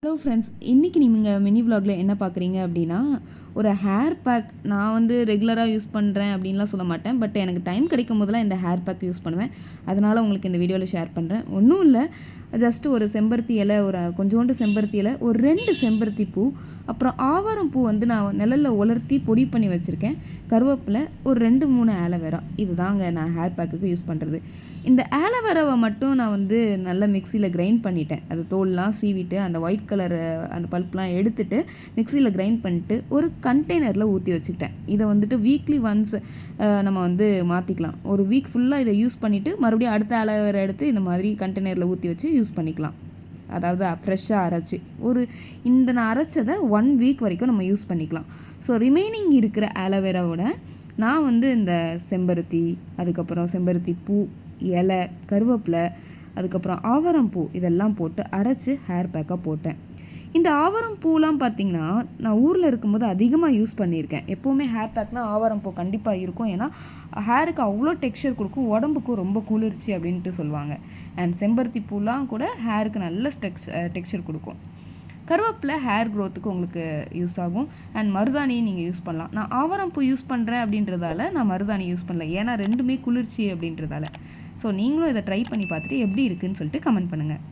Hello friends, இன்றைக்கி நீங்கள் mini விலாகில் என்ன பார்க்குறீங்க அப்படின்னா, ஒரு ஹேர் பேக் நான் வந்து ரெகுலராக யூஸ் பண்ணுறேன் அப்படின்லாம் சொல்ல மாட்டேன். பட் எனக்கு டைம் கிடைக்கும் போதெல்லாம் இந்த ஹேர் பேக் யூஸ் பண்ணுவேன். அதனால் உங்களுக்கு இந்த வீடியோவில் ஷேர் பண்ணுறேன். ஒன்றும் இல்லை, ஜஸ்ட்டு ஒரு செம்பருத்தி இலை, ஒரு கொஞ்சோண்டு செம்பருத்தி இலை, ஒரு 2 செம்பருத்தி பூ, அப்புறம் ஆவாரம் பூ வந்து நான் நிழல்ல உலர்த்தி பொடி பண்ணி வச்சுருக்கேன். கருவேப்பிலை, ஒரு 2, 3 ஆலோவேரா. இதுதாங்க நான் ஹேர் பேக்குக்கு யூஸ் பண்ணுறது. இந்த ஆலோவேராவை மட்டும் நான் வந்து நல்லா மிக்சியில் கிரைண்ட் பண்ணிட்டேன். அது தோல்லாம் சீவிட்டு அந்த ஒயிட் கலர் அந்த பல்ப்லாம் எடுத்துட்டு மிக்சியில் கிரைண்ட் பண்ணிட்டு ஒரு கண்டெய்னரில் ஊற்றி வச்சுக்கிட்டேன். இதை வந்துட்டு வீக்லி ஒன்ஸ் நம்ம வந்து மாற்றிக்கலாம். ஒரு வீக் ஃபுல்லாக இதை யூஸ் பண்ணிவிட்டு மறுபடியும் அடுத்த ஆலோவேரா எடுத்து இந்த மாதிரி கண்டெய்னரில் ஊற்றி வச்சு யூஸ் பண்ணிக்கலாம். அதாவது ஃப்ரெஷ்ஷாக அரைச்சி இந்த நான் அரைச்சதை 1 வீக் வரைக்கும் நம்ம யூஸ் பண்ணிக்கலாம். ஸோ ரிமைனிங் இருக்கிற ஆலோவேராவோட நான் வந்து இந்த செம்பருத்தி, அதுக்கப்புறம் செம்பருத்தி பூ, இலை, கருவேப்பிலை, அதுக்கப்புறம் ஆவாரம் பூ இதெல்லாம் போட்டு அரைச்சி ஹேர் பேக்காக போட்டேன். இந்த ஆவாரம் பூலாம் பார்த்திங்கன்னா நான் ஊரில் இருக்கும்போது அதிகமாக யூஸ் பண்ணியிருக்கேன். எப்போவுமே ஹேர் பேக்னால் ஆவாரம் பூ கண்டிப்பாக இருக்கும். ஏன்னா ஹேருக்கு அவ்வளோ டெக்ஸ்சர் கொடுக்கும், உடம்புக்கும் ரொம்ப குளிர்ச்சி அப்படின்ட்டு சொல்லுவாங்க. அண்ட் செம்பருத்தி பூலாம் கூட ஹேருக்கு நல்ல டெக்ஸ்சர் கொடுக்கும். கருவேப்பிலை ஹேர் க்ரோத்துக்கு உங்களுக்கு யூஸ் ஆகும். அண்ட் மருதாணியும் நீங்கள் யூஸ் பண்ணலாம். நான் ஆவாரம் பூ யூஸ் பண்ணுறேன் அப்படின்றதால நான் மருதாணி யூஸ் பண்ணல, ஏன்னா ரெண்டுமே குளிர்ச்சி அப்படின்றதால. ஸோ நீங்களும் இதை ட்ரை பண்ணி பார்த்துட்டு எப்படி இருக்குதுன்னு சொல்லிட்டு கமெண்ட் பண்ணுங்கள்.